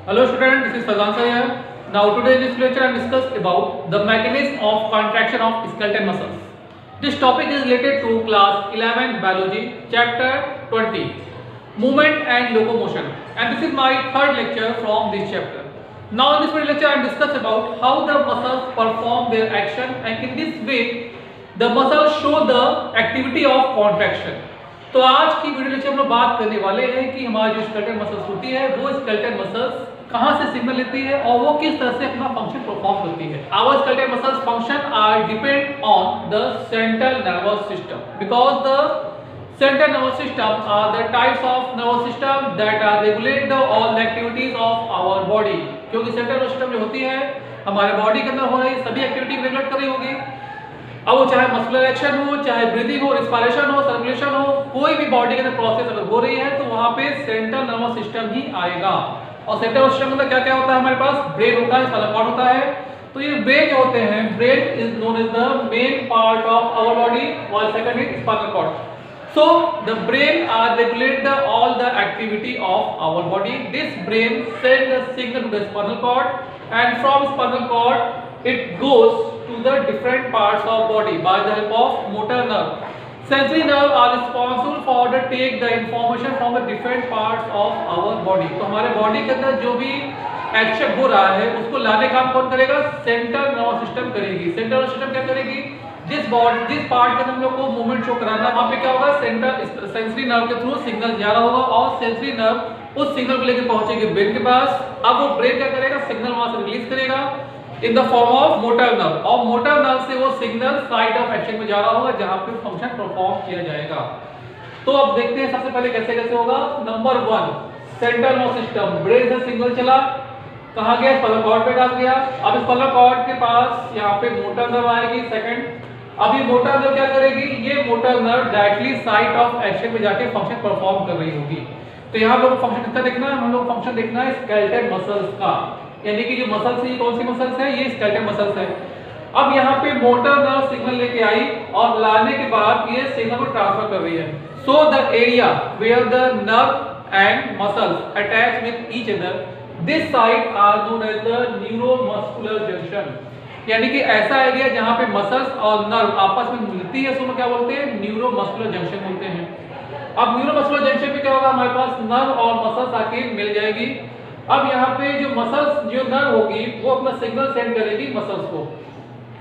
Hello student, this is Fazan sir here. Now today in this lecture I am discuss about the mechanism of contraction of skeletal muscles. This topic is related to class 11 biology chapter 20 movement and locomotion, and this is my third lecture from this chapter. Now in this lecture I am discuss about how the muscles perform their action, and in this way the muscles show the activity of contraction. तो आज की video lecture हम लोग बात करने वाले हैं कि हमारी जो स्केलेटल मसल्स होती है वो स्केलेटल मसल्स कहाँ से सिग्नल लेती है और वो किस तरह से अपना फंक्शन परफॉर्म करती है. Our skeletal muscles function are depend on the central nervous system because the central nervous system are the types of nervous system that are regulate the all the activities of our body. क्योंकि central nervous system जो होती है हमारे body के अंदर हो रही सभी एक्टिविटी को रेगुलेट कर रही होगी. अब वो चाहे मस्कुलर एक्शन हो, चाहे ब्रीदिंग हो, रिस्पायरेशन हो, सर्कुलेशन हो, कोई भी बॉडी के अंदर प्रोसेस अगर हो रही है तो वहां पे सेंट्रल नर्वस सिस्टम ही आएगा. और सेंट्रल नर्वस सिस्टम में क्या क्या होता है, हमारे पास ब्रेन होता है, स्पाइनल कॉर्ड होता है. तो ये ब्रेन जो होते हैं, brain is known as the main part of our body while second is spinal cord. So the brain regulate all the activity of our body. This brain send a signal to the spinal cord, and from spinal cord it goes to the different parts of body by the help of motor nerve. Sensory nerve are responsible for the take the information from the different parts of our body. तो हमारे body के अंदर जो भी action हो रहा है उसको लाने का काम कौन करेगा, सेंट्रल नर्वस सिस्टम करेगी. सेंट्रल नर्वस सिस्टम क्या करेगी, जिस पार्ट के हम लोग को मूवमेंट शो कराना है वहां पे क्या होगा, सेंट्रल सेंसरी नर्व के थ्रू सिग्नल जा रहा होगा और सेंसरी नर्व उस सिग्नल को लेकर पहुंचेगी ब्रेन के पास. अब वो ब्रेन क्या करेगा, सिग्नल वहां से रिलीज करेगा in the form of motor nerve, और मोटर नर्व से वो सिग्नल साइट ऑफ एक्शन में जा रहा होगा जहां पे फंक्शन परफॉर्म किया जाएगा. तो अब देखते हैं सबसे पहले कैसे कैसे होगा. Number 1, central nervous system, brain से सिग्नल चला, कहां गया, स्पाइनल कॉर्ड पे डाल गया. अब स्पाइनल कॉर्ड के पास यहाँ पे मोटर नर्व आएगी सेकंड. अभी मोटर नर्व क्या करेगी, ये motor nerve directly site of action में जाके फंक्शन परफॉर्म कर रही होगी. तो यहाँ लोग फंक्शन किसका देखना है, हम लोग फंक्शन देखना है स्केलेटल मसल्स का, यानी कि जो मसल्स है कौन सी मसल्स है, ये स्केलेटल मसल्स है. अब यहाँ पे मोटर नर्व सिग्नल लेके आई और लाने के बाद ये सिग्नल को ट्रांसफर कर रही है. So the area where the nerve and muscles attach with each other, this site are known as the neuromuscular junction. यानी कि ऐसा एरिया जहां पे मसल्स और नर्व आपस में मिलती है उसको क्या बोलते हैं, न्यूरोमस्कुलर जंक्शन बोलते हैं. अब न्यूरोमस्कुलर जंक्शन पे क्या होगा, हमारे पास नर्व और मसल्स आके मिल जाएगी. अब यहाँ पे जो मसल्स जो नर्व होगी वो अपना सिग्नल सेंड करेगी मसल्स को.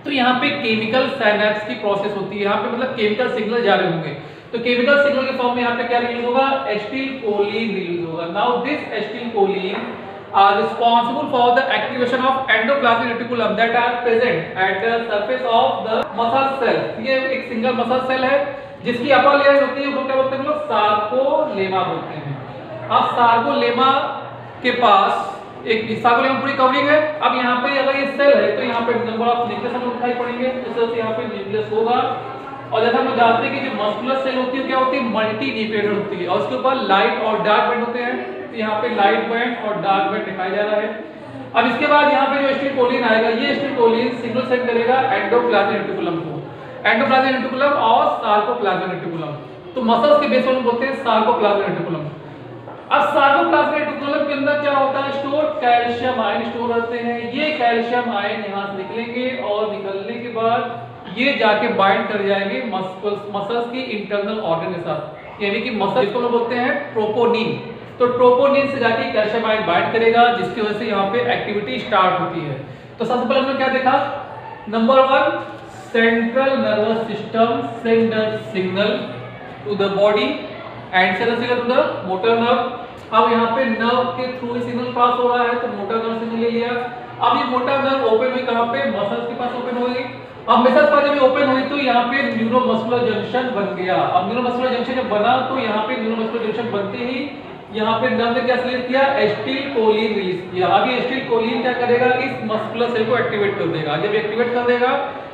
तो यहाँ पे केमिकल साइनेप्स की प्रोसेस होती है, यहाँ पे मतलब केमिकल सिग्नल जा रहे होंगे. तो केमिकल सिग्नल के फॉर्म में यहाँ पे क्या रिलीज होगा, एसिटिलकोलिन रिलीज होगा. Now this acetylcholine are responsible for the activation of endoplasmic reticulum that are present at the surface of the muscle cell. ये एक सिंगल मसल सेल है जिसकी अपर लेयर होती है वो क्या बोलते हैं, हम लोग सार्कोलेमा बोलते हैं. अब सार्कोलेमा के पास एक सार्कोलेमा पूरी कवरिंग है. अब यहाँ पे अगर ये सेल है तो यहाँ पे नंबर ऑफ न्यूक्लियस हम लोग दिखाई पड़ेंगे, इस तरह से यहाँ पे न्यूक्लियस होगा. और जैसा हम लोग जानते हैं कि जो मस्कुलर सेल होती है क्या होती है, मल्टी न्यूक्लिएटेड होती है, और उसके ऊपर लाइट और डार्क बैंड होते हैं. तो यहाँ पे लाइट बैंड और डार्क बैंड दिखाया जा रहा है. अब इसके बाद यहाँ पे जो एसिटिलकोलिन आएगा, ये एसिटिलकोलिन सिग्नल सेंड करेगा एंडोप्लाज्मिक रेटिकुलम को, एंडोप्लाज्मिक रेटिकुलम और सार्कोप्लाज्मिक रेटिकुलम. तो मसल्स के बेस पर बोलते हैं सार्कोप्लाज्मिक रेटिकुलम. अब सार्कोप्लाज्मिक रेटिकुलम के अंदर क्या होता है, स्टोर कैल्शियम आयन स्टोर रहते हैं. ये कैल्शियम आयन यहाँ से निकलेंगे और निकलने के बाद ये जाके बाइंड कर जाएंगे मसल्स की इंटरनल ऑर्गन के साथ, यानी कि मसल इसको लोग बोलते हैं ट्रोपोनिन. तो ट्रोपोनिन से जाके कैल्शियम आयन बाइंड करेगा जिसकी वजह से यहाँ पे एक्टिविटी स्टार्ट होती है. तो सबसे पहले हमने क्या देखा, number 1, central nervous system send the signal to the body and send the signal to the motor nerve. अब यहाँ पे नर्व के थ्रू सिग्नल पास हो रहा है तो मोटर नर्व सिग्नल ले लिया. अब ये मोटर नर्व ओपन हुई कहाँ पे, मसल्स के पास ओपन हो गई. अब मसल्स पर जब ओपन हुई तो यहाँ पे न्यूरोमस्कुलर जंक्शन बन गया. अब न्यूरोमस्कुलर जंक्शन जब बना तो यहाँ पे न्यूरोमस्कुलर जंक्शन बनते ही यहाँ पे नर्व ने क्या रिलीज किया, एसिटिलकोलिन रिलीज किया. अब ये एसिटिलकोलिन क्या करेगा, इस मस्कुलर सेल को एक्टिवेट कर देगा. जब एक्टिवेट कर देगा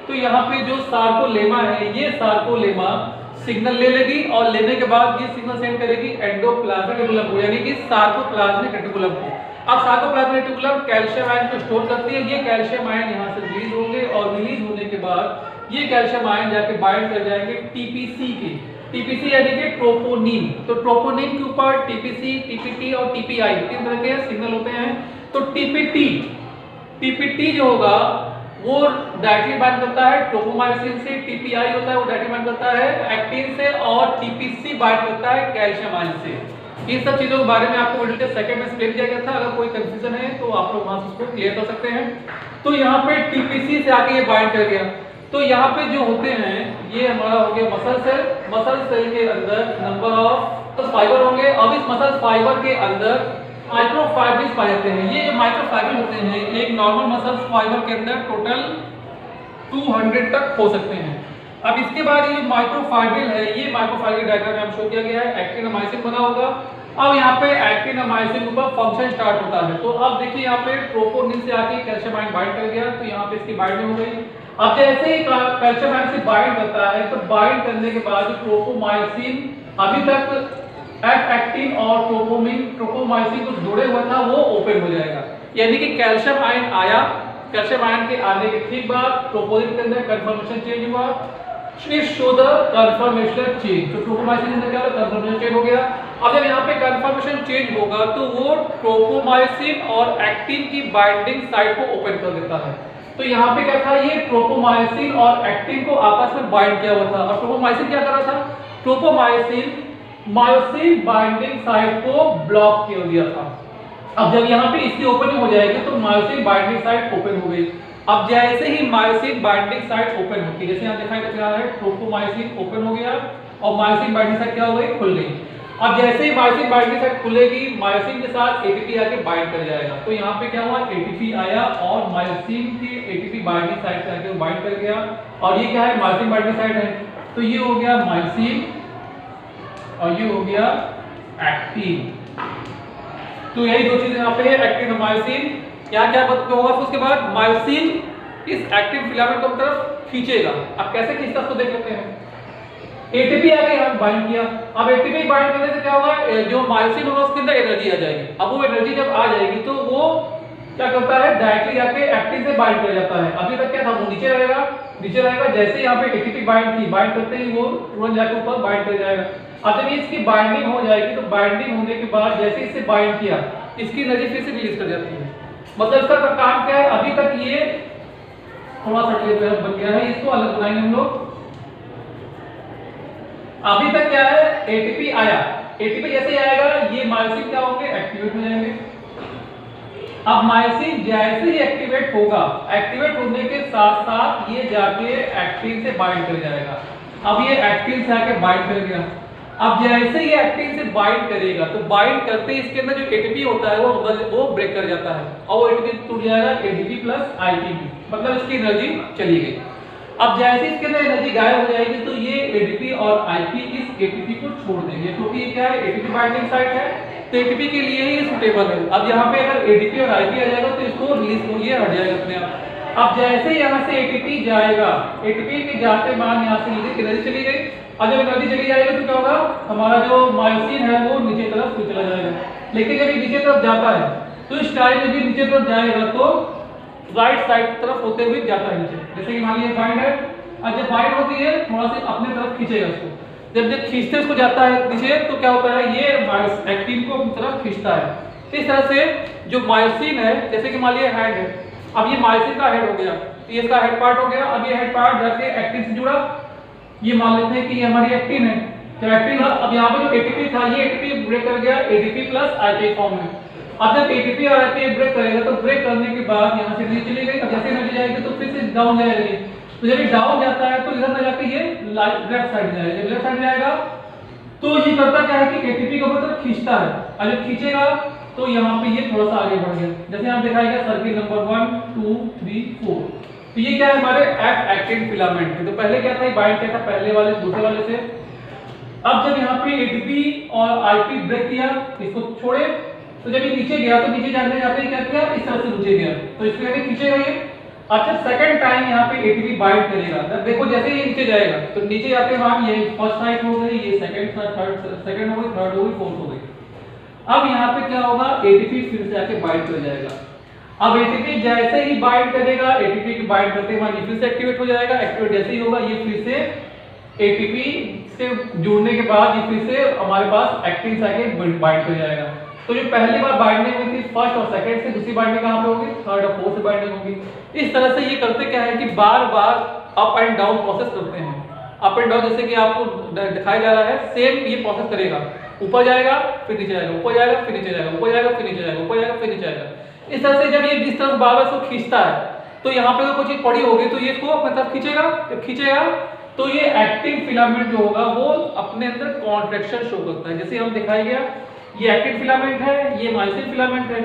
तो यहाँ पे जो सार्कोलेमा है, ये सार्कोलेमा सिग्नल ले लेगी और लेने के बाद ये सिग्नल सेंड करेगी एंडोप्लाज्मिक रेटिकुलम को, यानी कि सार्कोप्लाज्मिक रेटिकुलम को. अब सार्कोप्लाज्मिक रेटिकुलम कैल्शियम आयन को स्टोर करती है. ये कैल्शियम आयन यहाँ से रिलीज होंगे और रिलीज होने के बाद ये कैल्शियम आयन जाके बाइंड कर जाएंगे टीपीसी के. टीपीसी यानी कि ट्रोपोनिन। तो ट्रोपोनिन के ऊपर टीपीसी, टीपीटी और टीपीआई तीन तरह के सिग्नल होते हैं। तो टीपीटी जो होगा वो डायरेक्टली बाइंड करता है ट्रोपोमाइसिन से, टीपीआई होता है वो डायरेक्टली बाइंड करता है एक्टिन से, और टीपीसी बाइंड करता है कैल्शियम आयन से। इन सब चीजों के बारे में आपको वीडियो के सेकंड में एक्सप्लेन किया गया था। अगर कोई कंफ्यूजन है तो आप लोग वहां से उसको क्लियर कर सकते हैं। तो यहाँ पे टीपीसी से आके ये बाइंड कर गया। तो यहाँ पे जो होते हैं ये हमारा हो गया मसल सेल। मसल सेल के अंदर नंबर ऑफ फाइबर होंगे। अब इस मसल फाइबर के अंदर माइक्रोफाइब्रिल्स पाए जाते हैं। ये माइक्रोफाइबर होते हैं, एक नॉर्मल मसल फाइबर के अंदर टोटल 200 तक हो सकते हैं। अब इसके बाद ये माइक्रोफाइब्रिल है, ये माइक्रोफाइब्रिल डायग्राम में हम शो किया गया है, एक्टिन और मायोसिन बना होगा। अब यहाँ पे एक्टिन और मायोसिन के ऊपर फंक्शन स्टार्ट होता है। तो अब देखिए यहाँ पे ट्रोपोनिन से आके कैल्शियम आयन बाइंड कर गया, तो यहाँ पे इसकी बाइंडिंग हो गई। अब जैसे ही कैल्शियम आयन से बाइंड करता है तो बाइंड करने के बाद ट्रोपोमायोसिन अभी तक एफ एक्टिन और ट्रोपोमायोसिन को जोड़े हुआ था वो ओपन हो जाएगा। यानी कि कैल्शियम आयन आया, कैल्शियम आयन के आने के ठीक बाद ट्रोपोनिन के अंदर कन्फर्मेशन चेंज हुआ। Show the confirmation change. तो ट्रोपोमायोसिन के अंदर क्या होगा, कन्फर्मेशन चेंज हो गया। अब जब यहाँ पे कन्फर्मेशन चेंज होगा तो वो ट्रोपोमायोसिन और एक्टिन की बाइंडिंग साइट को ओपन कर देता है। तो यहाँ पे क्या था, ये ट्रोपोमायोसिन और एक्टिन को आपस में बाइंड किया हुआ था। और ट्रोपोमायोसिन क्या कर रहा था, ट्रोपोमायोसिन मायोसिन बाइंडिंग साइट को ब्लॉक कर दिया था। अब जब यहाँ पे इसकी ओपनिंग हो जाएगी तो मायोसिन बाइंडिंग साइट ओपन हो गई। अब जैसे ही मायोसिन बाइंडिंग साइट ओपन होती है, जैसे यहाँ दिखाई दे रहा है ट्रोपोमायोसिन ओपन हो गया और मायोसिन बाइंडिंग साइट क्या हो गई, खुल गई। अब जैसे ही मायोसिन बाइंडिंग साइट खुलेगी, मायोसिन के साथ एटीपी आके बाइंड कर जाएगा। तो यहाँ पे क्या हुआ, एटीपी आया और मायोसिन की एटीपी बाइंडिंग साइट से आके बाइंड कर गया। और ये क्या है, मायोसिन बाइंडिंग साइट है। तो ये हो गया मायोसिन और ये हो गया एक्टिन। तो यही दो चीजें यहाँ पे है, एक्टिन और मायोसिन। यहाँ क्या होगा, उसके बाद मायोसिन इस एक्टिन फिलामेंट को तरफ खींचेगा। अब कैसे खींचता है उसको देख लेते हैं। एटीपी आके यहाँ बाइंड किया। अब एटीपी बाइंड करने से क्या होगा, जो मायोसिन होगा उसके अंदर एनर्जी आ जाएगी। अब वो एनर्जी जब आ जाएगी तो वो क्या करता है, डायरेक्टली जाके एक्टिन से बाइंड कर जाता है। अभी तक क्या था, वो नीचे रहेगा। जैसे यहाँ पे एटीपी बाइंड की, बाइंड करते ही वो तुरंत जाके ऊपर बाइंड कर जाएगा। अब जब इसकी बाइंडिंग हो जाएगी तो बाइंडिंग होने के बाद जैसे इससे बाइंड किया, इसकी एनर्जी फिर से रिलीज कर जाती है। मतलब इसका काम क्या है, अभी तक ये थोड़ा सा क्लियर बन गया है, इसको अलग बनाएंगे हम लोग। अभी तक क्या है, एटीपी आया, एटीपी जैसे ही आएगा ये मायोसिन क्या होंगे, एक्टिवेट हो जाएंगे। अब मायोसिन जैसे ही एक्टिवेट होगा, एक्टिवेट होने के साथ साथ ये जाके एक्टिन से बाइंड कर जाएगा। अब ये एक्टिन से आके बाइंड कर गया। अब जैसे ही एक्टिन से बाइंड करेगा तो बाइंड करते ही इसके अंदर जो एटीपी होता है वो ब्रेक कर जाता है और वो एटीपी टूट जाएगा, एटीपी प्लस आईटीपी, मतलब इसकी एनर्जी चली गई। अब जैसे इसके अंदर एनर्जी गायब हो जाएगी तो ये एटीपी और आईपी इस एटीपी को छोड़ देंगे, क्योंकि ये क्या है, एटीपी बाइंडिंग साइट है, तो एटीपी के लिए ही सूटेबल है। अब यहाँ पे अगर एटीपी और आईपी आ जाएगा तो इसको रिलीज हो, ये हट जाएगा अपने आप। अब जैसे यहाँ से एटीपी जाएगा, एटीपी के जाते बाद यहाँ से एनर्जी चली गई। अब जब एनर्जी चली जाएगी तो क्या होगा, हमारा जो मायोसिन है वो नीचे तरफ चला जाएगा। लेकिन जब ये नीचे तरफ जाता है तो इस टाइम में भी नीचे तरफ जाएगा तो राइट साइड की तरफ होते हुए जाता है नीचे। जैसे कि मान लीजिए बाइंड है, और जब बाइंड होती है थोड़ा सा अपने तरफ खींचेगा उसको, जब खींचते उसको जाता है नीचे तो क्या होता है, ये एक्टिन को अपनी तरफ खींचता है। इस तरह से जो मायोसिन है, जैसे कि मान लीजिए हेड है, अब ये मायोसिन का हेड हो गया, ये इसका हेड पार्ट हो गया। अब ये हेड पार्ट जाके एक्टिन से जुड़ा, ये मान लेते हैं कि ये हमारी एक्टिन है। तो एक्टिन, अब यहाँ पे जो एटीपी था ये एटीपी ब्रेक कर गया एटीपी प्लस आईपी फॉर्म में। अब जब एटीपी और आईपी ब्रेक करेगा तो ब्रेक करने के बाद यहाँ से एनर्जी चली गई। अब जैसे एनर्जी जाएगी तो फिर से डाउन जाएगी, तो जब ये डाउन जाता है तो इधर ना जाके ये लेफ्ट साइड जाएगा। जब लेफ्ट साइड जाएगा तो ये करता क्या है कि एटीपी को मतलब खींचता है, और जब खींचेगा तो यहाँ पे ये थोड़ा सा आगे बढ़ गया, जैसे यहाँ दिखाया गया सर्किल नंबर 1 2 3 4। तो ये क्या है, हमारे एफ एक्टिन फिलामेंट है। तो पहले क्या था, बाइंड किया था पहले वाले दूसरे वाले से। अब जब यहाँ पे एटीपी और आईपी ब्रेक किया, इसको छोड़े, तो जब ये नीचे गया तो नीचे जाने जाते ही क्या किया, इस तरह से नीचे गया, तो इसके आगे खींचेगा ये। अच्छा सेकंड टाइम यहाँ पे एटीपी बाइंड करेगा, तब देखो जैसे ये नीचे जाएगा तो नीचे जाते वहां ये फर्स्ट साइड हो गई, ये सेकंड थर्ड सेकंड हो गई, थर्ड हो गई, फोर्थ हो गई। अब यहाँ पे क्या होगा, एटीपी फिर से आके बाइंड कर जाएगा। अब एटीपी जैसे ही बाइंड करेगा, एटीपी की बाइंड करते ही ये फिर से एक्टिवेट हो जाएगा। एक्टिवेट जैसे ही होगा ये फिर से एटीपी इससे जुड़ने के बाद ये फिर से हमारे पास एक्टिन साइट बाइंड कर जाएगा। तो जो पहली बार बाइंडिंग हुई थी फर्स्ट और सेकंड से, दूसरी बाइंडिंग कहाँ पे होगी, थर्ड और फोर्थ से बाइंडिंग होगी। इस तरह से ये करते क्या है कि बार बार अप एंड डाउन प्रोसेस करते हैं। अप एंड डाउन जैसे कि आपको दिखाया जा रहा है, सेम ये प्रोसेस करेगा, ऊपर जाएगा फिर नीचे जाएगा, ऊपर जाएगा फिर नीचे जाएगा, ऊपर जाएगा फिर नीचे जाएगा, ऊपर जाएगा फिर नीचे जाएगा। इस तरह से जब ये इस तरह बार बार इसको खींचता है तो यहाँ पे कोई चीज पड़ी होगी तो ये इसको अपने तरफ खींचेगा। जब खींचेगा तो ये एक्टिन फिलामेंट जो होगा वो अपने अंदर कॉन्ट्रैक्शन शो करता है। जैसे हम दिखाया गया, ये एक्टिन फिलामेंट है, ये मायोसिन फिलामेंट है।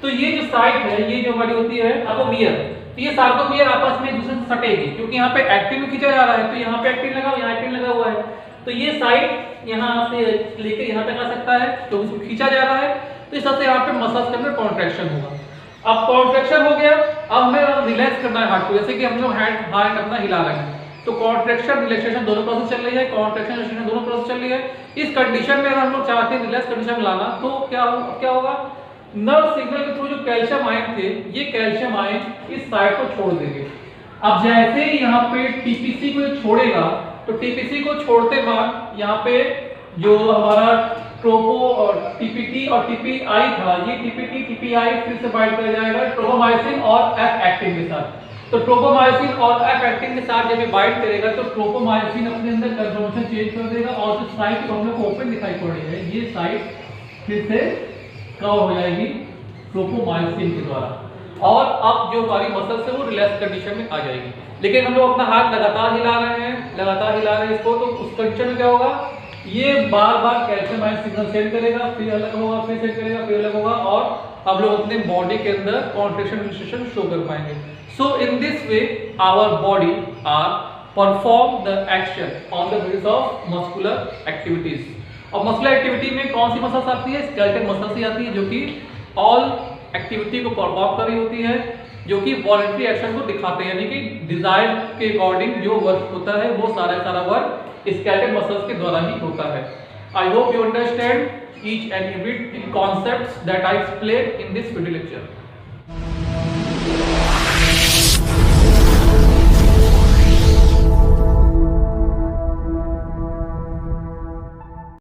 तो ये जो साइट है, ये जो हमारी होती है सार्कोमियर, तो ये सार्कोमियर आपस में एक दूसरे से सटेगी, क्योंकि यहाँ पे एक्टिन खींचा जा रहा है, तो यहाँ पे एक्टिन लगा, यहाँ एक्टिन लगा हुआ है। तो ये साइट यहाँ से लेकर यहाँ तक आ सकता है, तो उसको खींचा जा रहा है। तो इस तरह से यहाँ पे मसल्स के अंदर कॉन्ट्रैक्शन होगा। अब कॉन्ट्रैक्शन हो गया, अब हमें रिलैक्स करना है हार्ट को, जैसे कि हम लोग हैंड अपना हिला रहे हैं, तो कॉन्ट्रैक्शन रिलैक्सेशन दोनों प्रोसेस चल रही है, कॉन्ट्रैक्शन रिलैक्सेशन दोनों प्रोसेस चल रही है। इस कंडीशन में अगर हम लोग चाहते हैं रिलैक्स कंडीशन में लाना, तो क्या होगा, नर्व सिग्नल के थ्रू जो कैल्शियम आयन थे, ये कैल्शियम आयन इस साइड को छोड़ देंगे। अब जैसे ही यहाँ पे टीपीसी को छोड़ेगा, तो टीपीसी को छोड़ते बाद यहाँ पे जो हमारा ट्रोपो और टीपीटी और टीपीआई था, ये टीपीटी टीपीआई फिर से बाइंड कर जाएगा ट्रोपोमायोसिन और एफ एक्टिन के साथ। तो ट्रोपोमायोसिन और एफ एक्टिन के साथ जब ये बाइंड करेगा तो ट्रोपोमायोसिन अपने अंदर कन्फर्मेशन चेंज कर देगा और जो साइट हम लोग को ओपन दिखाई पड़ रही है, ये साइट फिर से कवर हो जाएगी ट्रोपोमायोसिन के द्वारा, और अब जो हमारी मसल्स है वो रिलैक्स कंडीशन में आ जाएगी। लेकिन हम लोग अपना हाथ लगातार हिला रहे हैं इसको, तो उस कंडीशन में क्या होगा, ये बार बार कैल्शियम आयन सिग्नल सेंड करेगा, फिर अलग होगा, फिर सेंड करेगा, फिर अलग होगा, और हम लोग अपने बॉडी के अंदर कॉन्ट्रैक्शन रिलैक्सेशन शो कर पाएंगे। So in this way our body are perform the action on the basis of muscular activities. और मस्कुलर एक्टिविटी में कौन सी मसल्स आती है, स्केलेटल मसल्स ही आती है, जो कि ऑल एक्टिविटी को परफॉर्म कर रही होती है, जो कि वॉलंटरी एक्शन को दिखाते हैं, यानी कि डिजायर के अकॉर्डिंग जो वर्क होता है वो सारा वर्क स्केलेटल मसल्स के द्वारा ही होता है। I hope you understand each and every concepts that I explain in this video lecture.